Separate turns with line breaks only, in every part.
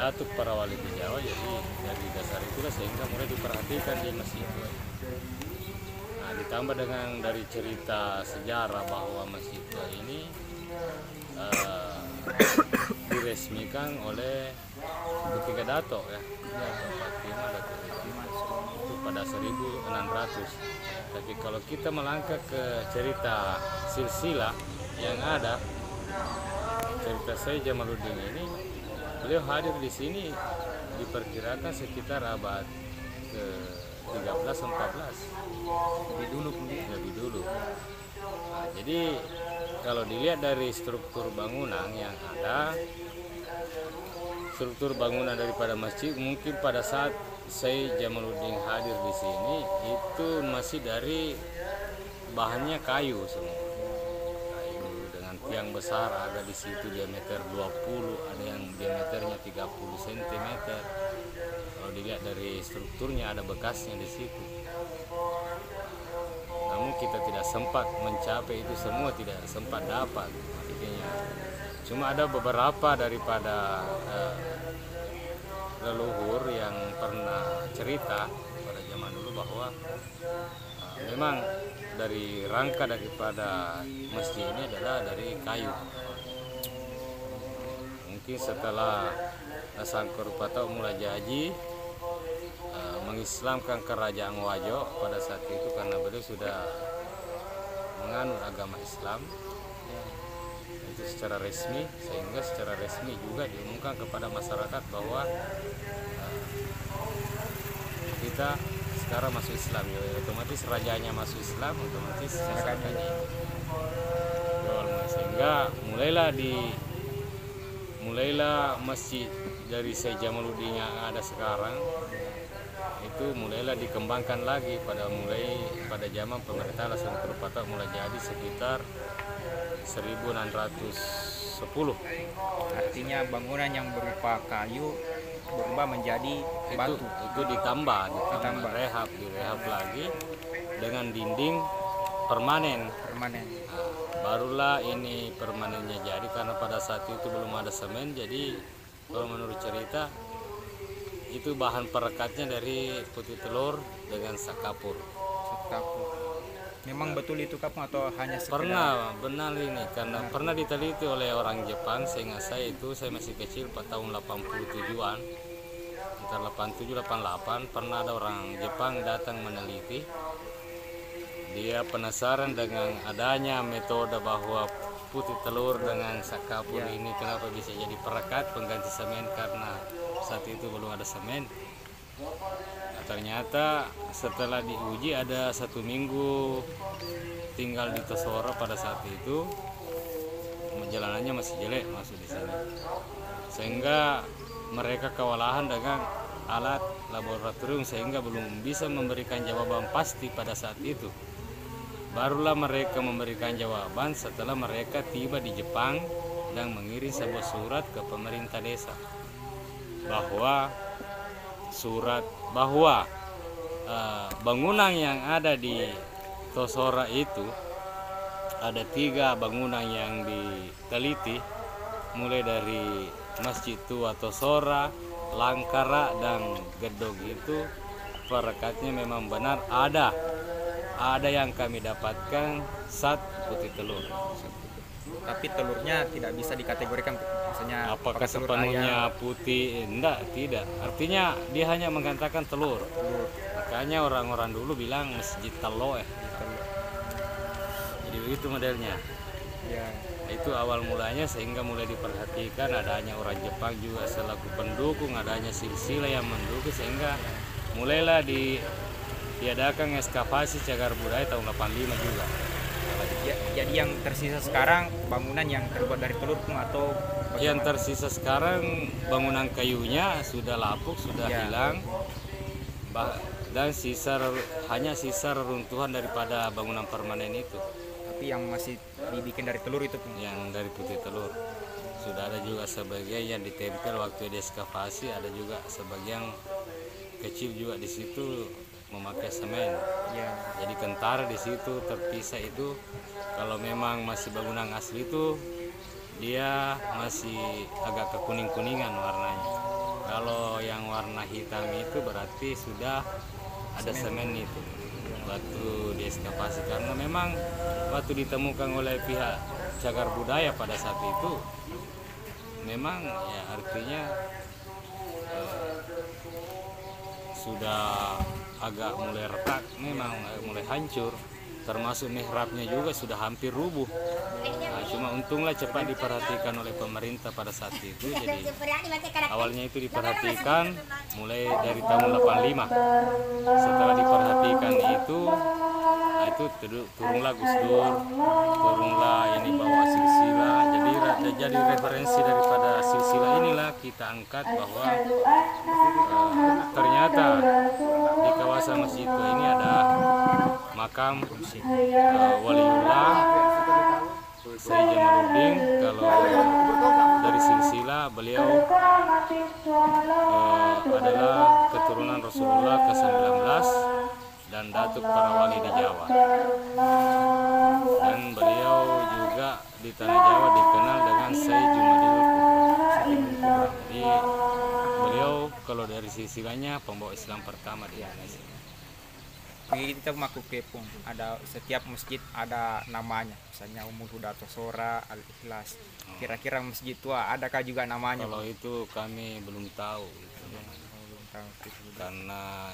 datuk para wali di Jawa, jadi dari dasar itulah sehingga mulai diperhatikan di masjid itu. Nah, ditambah dengan dari cerita sejarah bahwa masjid tua ini diresmikan oleh ketiga dato ya, Dato Fatima, Dato Fatima itu pada 1600. Tapi kalau kita melangkah ke cerita silsilah yang ada, cerita saya Jamaluddin ini, beliau hadir di sini diperkirakan sekitar abad ke 13-14, lebih dulu. Nah, jadi kalau dilihat dari struktur bangunan yang ada, struktur bangunan daripada masjid, mungkin pada saat saya Jamaluddin hadir di sini itu masih dari bahannya kayu semua. Kayu dengan tiang besar, ada di situ diameter 20, ada yang diameternya 30 cm. Kalau dilihat dari strukturnya ada bekasnya di situ. Namun kita tidak sempat mencapai itu semua, tidak sempat dapat. Artinya cuma ada beberapa daripada leluhur yang pernah cerita pada zaman dulu bahwa memang dari rangka daripada masjid ini adalah dari kayu. Mungkin setelah Sangkar-Upatau mulai Haji mengislamkan kerajaan Wajo pada saat itu, karena beliau sudah menganut agama Islam itu secara resmi, sehingga secara resmi juga diumumkan kepada masyarakat bahwa kita sekarang masuk Islam, ya, otomatis rajanya masuk Islam, otomatis masyarakatnya sehingga mulailah masjid dari Syekh Jamaluddin yang ada sekarang itu mulailah dikembangkan lagi pada zaman pemerintahan Sangkar-Upatau mulai jadi sekitar 1610.
Artinya bangunan yang berupa kayu berubah menjadi batu.
Itu ditambah direhab lagi dengan dinding permanen.
Permanen.
Nah, barulah ini permanennya jadi, karena pada saat itu belum ada semen. Jadi kalau menurut cerita itu bahan perekatnya dari putih telur dengan sakapur.
Memang betul itu kapung atau hanya sekedar?
Benar ini, karena pernah diteliti oleh orang Jepang. Seingat saya masih kecil, 4 tahun 87-an, sekitar 87-88, pernah ada orang Jepang datang meneliti. Dia penasaran dengan adanya metode bahwa putih telur dengan sakapur ini kenapa bisa jadi perekat pengganti semen, karena saat itu belum ada semen. Nah, ternyata setelah diuji ada 1 minggu tinggal di Tosoro pada saat itu, jalanannya masih jelek masuk di sini, sehingga mereka kewalahan dengan alat laboratorium sehingga belum bisa memberikan jawaban pasti pada saat itu. Barulah mereka memberikan jawaban setelah mereka tiba di Jepang dan mengirim sebuah surat ke pemerintah desa bahwa bangunan yang ada di Tosora itu ada 3 bangunan yang diteliti, mulai dari Masjid Tua Tosora, Langkara, dan Gedog. Itu perekatnya memang benar ada yang kami dapatkan sat putih telur.
Tapi telurnya tidak bisa dikategorikan, misalnya
apakah sepenuhnya putih? Tidak. Artinya dia hanya mengatakan telur. Makanya orang-orang dulu bilang masjid telo ya. Jadi begitu modelnya.
Ya.
Itu awal mulanya, sehingga mulai diperhatikan adanya orang Jepang juga selaku pendukung, adanya silsilah yang mendukung, sehingga mulailah diadakan ekskavasi cagar budaya tahun 85 juga.
Jadi yang tersisa sekarang bangunan yang terbuat dari telur atau bagaimana?
Yang tersisa sekarang bangunan kayunya sudah lapuk, sudah hilang, dan hanya sisa reruntuhan daripada bangunan permanen itu.
Tapi yang masih dibikin dari telur itu pun?
Yang dari putih telur. Sudah ada juga sebagian yang ditempel waktu dieskavasi, ada juga sebagian kecil juga di situ memakai semen.
Ya.
Jadi kentara di situ terpisah itu. Kalau memang masih bangunan asli itu dia masih agak kekuning-kuningan warnanya. Kalau yang warna hitam itu berarti sudah ada semen itu, batu dieskavasi, karena memang batu ditemukan oleh pihak cagar budaya pada saat itu memang ya artinya sudah agak mulai retak, memang mulai hancur, termasuk mihrabnya juga sudah hampir rubuh. Nah, cuma untunglah cepat diperhatikan oleh pemerintah pada saat itu. Jadi awalnya itu diperhatikan mulai dari tahun 85. Setelah diperhatikan itu, nah itu turunlah Gus Dur, turunlah ini bawa silsilah. Jadi referensi daripada silsilah inilah kita angkat bahwa ternyata di kawasan Masjid Tua ini ada makam Waliullah Sayyid Jamaluddin. Kalau dari silsilah beliau adalah keturunan Rasulullah ke-19 dan datuk para wali di Jawa. Dan beliau juga di tanah Jawa dikenal dengan Sayyid Jumadil Kubro. Jadi beliau kalau dari silsilahnya pembawa Islam pertama di Indonesia.
Kita Maku Kepung, ada setiap masjid ada namanya, misalnya Umul Huda atau Sora, Al Ikhlas. Kira-kira masjid tua adakah juga namanya?
Kalau itu kami belum tahu, karena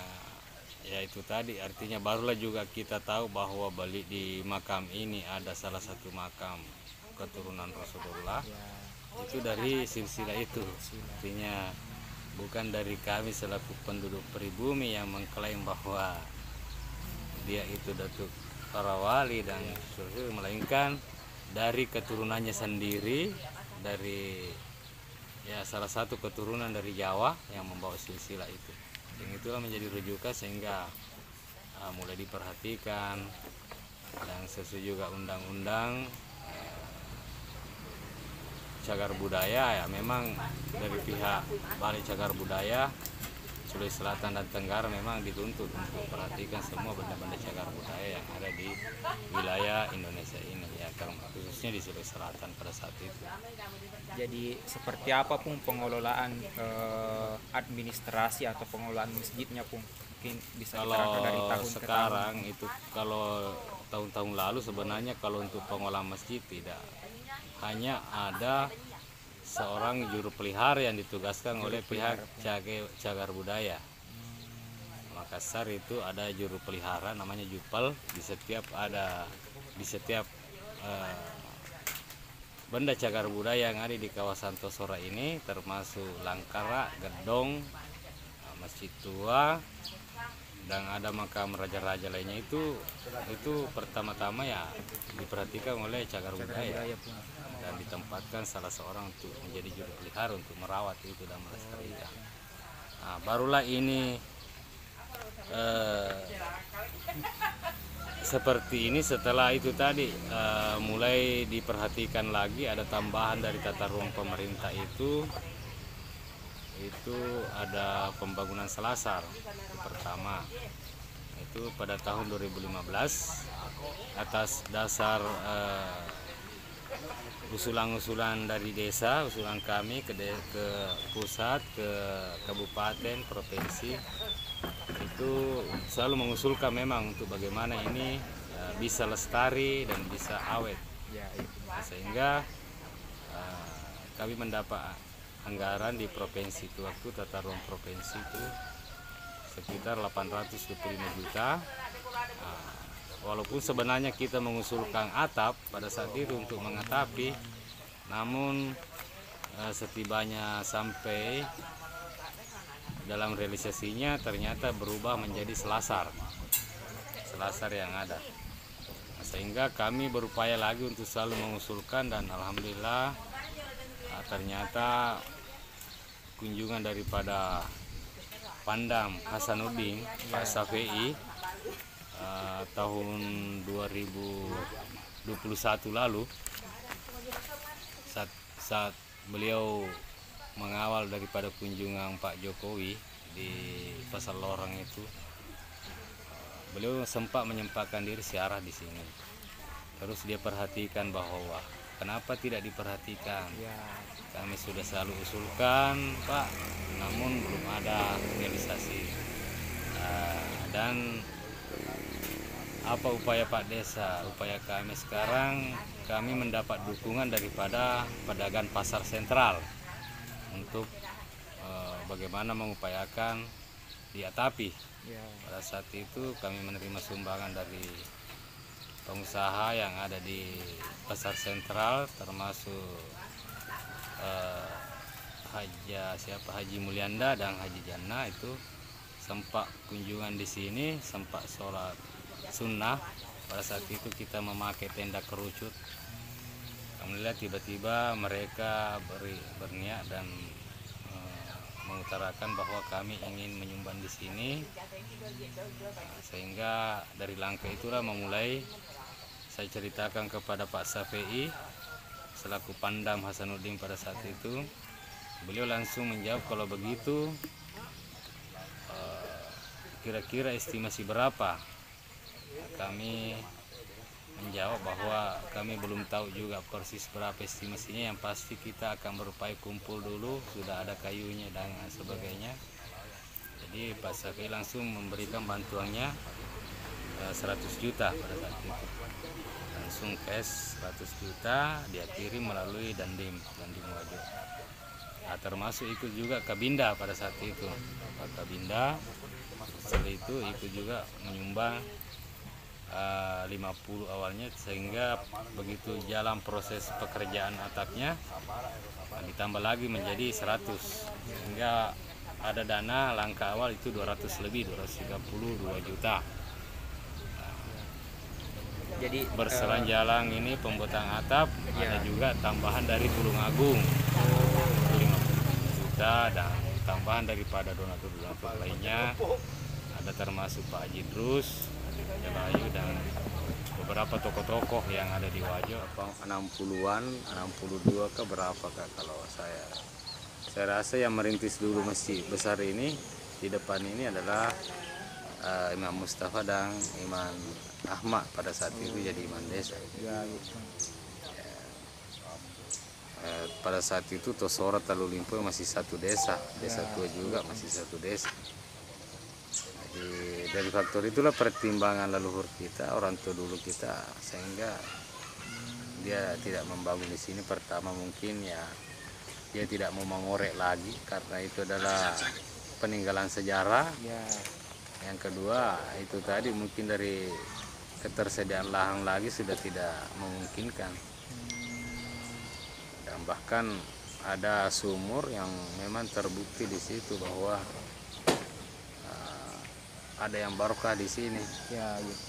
ya itu tadi artinya barulah juga kita tahu bahwa balik di makam ini ada salah satu makam keturunan Rasulullah itu dari silsilah itu. Artinya bukan dari kami selaku penduduk pribumi yang mengklaim bahwa dia itu datuk para wali dan seterusnya, melainkan dari keturunannya sendiri, dari ya salah satu keturunan dari Jawa yang membawa silsilah itu. Dan itulah menjadi rujukan sehingga mulai diperhatikan, dan sesuai juga undang-undang cagar budaya. Ya memang dari pihak Balai Cagar Budaya Sulawesi Selatan dan Tenggara memang dituntut untuk perhatikan semua benda-benda cagar budaya yang ada di wilayah Indonesia ini, ya khususnya di Sulawesi Selatan pada saat itu.
Jadi seperti apa pun pengelolaan administrasi atau pengelolaan masjidnya pun mungkin bisa diterangkan dari
Kalau
tahun ke
sekarang
tahun.
itu, kalau tahun-tahun lalu sebenarnya kalau untuk pengelolaan masjid tidak, hanya ada seorang juru pelihara yang ditugaskan oleh pihak cagar budaya Makassar. Itu ada juru pelihara namanya Jupel, di setiap benda cagar budaya yang ada di kawasan Tosora ini, termasuk Langkara, Gedong, Masjid Tua, dan ada makam raja-raja lainnya, itu pertama-tama ya diperhatikan oleh cagar budaya dan ditempatkan salah seorang untuk menjadi juru pelihara untuk merawat itu dan melestarikan. Nah, barulah ini seperti ini. Setelah itu tadi mulai diperhatikan lagi, ada tambahan dari tata ruang pemerintah itu ada pembangunan selasar. Itu pertama itu pada tahun 2015 atas dasar usulan-usulan dari desa, usulan kami ke pusat, ke kabupaten, provinsi, itu selalu mengusulkan memang untuk bagaimana ini bisa lestari dan bisa awet. Sehingga kami mendapat anggaran di provinsi itu, waktu tata ruang provinsi itu sekitar 825 juta. Walaupun sebenarnya kita mengusulkan atap pada saat itu untuk mengatapi, namun setibanya sampai dalam realisasinya ternyata berubah menjadi selasar yang ada. Sehingga kami berupaya lagi untuk selalu mengusulkan, dan alhamdulillah ternyata kunjungan daripada Pandam Hasanuddin Pak Safei tahun 2021 lalu, saat beliau mengawal daripada kunjungan Pak Jokowi di Pasar Lorong itu, beliau sempat menyempatkan diri siarah di sini. Terus dia perhatikan bahwa kenapa tidak diperhatikan. kami sudah selalu usulkan Pak, namun belum ada realisasi. Dan apa upaya Pak Desa? Upaya kami sekarang, kami mendapat dukungan daripada pedagang pasar sentral untuk bagaimana mengupayakan diatapi. Pada saat itu kami menerima sumbangan dari pengusaha yang ada di pasar sentral, termasuk Haji Mulyanda dan Haji Jana. Itu sempat kunjungan di sini, sempat sholat sunnah. Pada saat itu kita memakai tenda kerucut. Alhamdulillah tiba-tiba mereka berniat dan mengutarakan bahwa kami ingin menyumbang di sini. Sehingga dari langkah itulah memulai saya ceritakan kepada Pak Safei selaku Pandam Hasanuddin pada saat itu. Beliau langsung menjawab, kalau begitu kira-kira estimasi berapa? Kami menjawab bahwa kami belum tahu juga persis berapa estimasinya, yang pasti kita akan berupaya kumpul dulu, sudah ada kayunya dan sebagainya. Jadi Pak Safei langsung memberikan bantuannya 100 juta pada saat itu, langsung cash 100 juta dia kirim melalui Dandim Wajo. Nah, termasuk ikut juga Kabinda pada saat itu, Pak Kabinda. Setelah itu ikut juga menyumbang 50 awalnya, sehingga begitu jalan proses pekerjaan atapnya ditambah lagi menjadi 100, sehingga ada dana langkah awal itu 200 lebih, 232 juta.
Jadi
Berselanjalang ini pembuatan atap, ada juga tambahan dari Tulung Agung 50 juta, dan tambahan daripada donatur-donatur lainnya, ada termasuk Pak Haji Drus, Jalayu, dan beberapa tokoh-tokoh yang ada di Wajo. 60-an, 62 ke berapa Kak kalau saya rasa yang merintis dulu masjid besar ini di depan ini adalah Imam Mustafa dan Imam Ahmad pada saat itu jadi imam desa. Pada saat itu Tosora Talulimpo masih satu desa, desa tua juga masih satu desa. Jadi dari faktor itulah pertimbangan leluhur kita, orang tua dulu kita, sehingga dia tidak membangun di sini. Pertama mungkin ya dia tidak mau mengorek lagi karena itu adalah peninggalan sejarah. Yang kedua itu tadi mungkin dari ketersediaan lahan lagi sudah tidak memungkinkan. Dan bahkan ada sumur yang memang terbukti di situ bahwa ada yang barokah di sini.
ya gitu.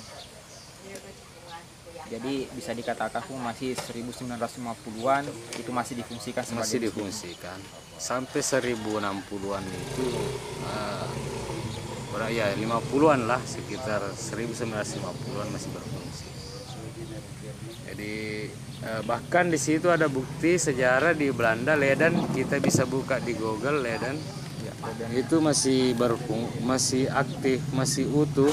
Jadi bisa dikatakan masih 1950-an itu masih difungsikan sebagai
Masih difungsikan sampai 1060-an itu ya 50-an lah, sekitar 1950-an masih berfungsi. Jadi bahkan di situ ada bukti sejarah di Belanda, Leiden, kita bisa buka di Google Leiden. Itu masih masih aktif, masih utuh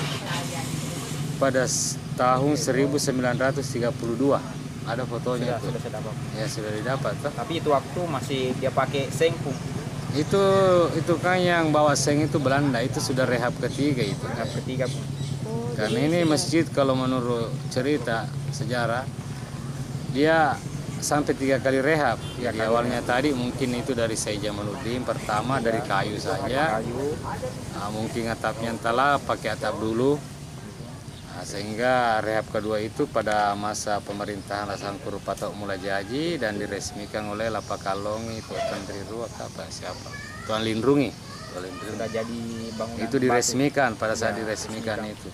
pada tahun 1932. Ada fotonya.
sudah dapat.
Ya sudah didapat toh.
Tapi itu waktu masih dia pakai sengkung.
Itu kan yang bawa seng itu Belanda, itu sudah rehab ketiga itu.
Rehab ketiga pun.
Karena ini masjid kalau menurut cerita sejarah dia sampai 3 kali rehab. Jadi awalnya tadi mungkin itu dari Syekh Jamaluddin, pertama dari kayu saja. Nah, mungkin atapnya entahlah pakai atap dulu. Nah, sehingga rehab kedua itu pada masa pemerintahan Lasangkur Patok Mulajaji dan diresmikan oleh Lapakalongi, Tuan Triru apa siapa? Tuan Lindrungi.
Sudah jadi bangunan.
Itu diresmikan pada saat diresmikan itu.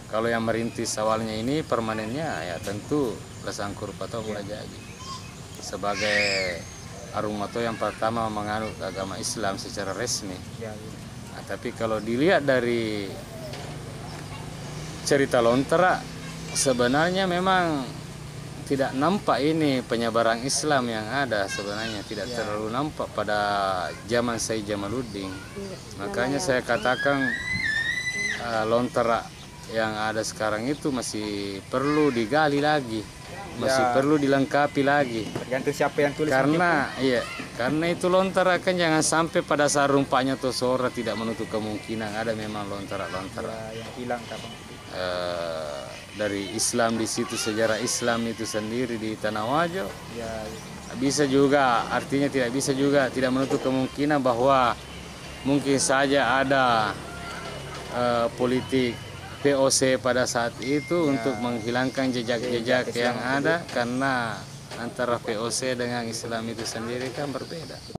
Kalau yang merintis awalnya ini permanennya ya tentu Lasangkur Patok Mulajaji. Sebagai Arumato yang pertama menganut agama Islam secara resmi. Nah, tapi kalau dilihat dari cerita Lontera, sebenarnya memang tidak nampak ini penyebaran Islam yang ada, sebenarnya tidak terlalu nampak pada zaman Syekh Jamaluddin. Makanya saya katakan Lontera yang ada sekarang itu masih perlu digali lagi, masih perlu dilengkapi lagi.
Tergantung siapa yang tulis.
Karena iya Karena itu lontar akan jangan sampai pada saat rumpanya Tosora tidak menutup kemungkinan ada memang lontar-lontar
yang hilang kapan itu.
Dari Islam di situ, sejarah Islam itu sendiri di Tanah Wajo.
Ya,
Bisa juga, artinya tidak menutup kemungkinan bahwa mungkin saja ada politik POC pada saat itu untuk menghilangkan jejak-jejak yang ada, karena antara POC dengan Islam itu sendiri kan berbeda.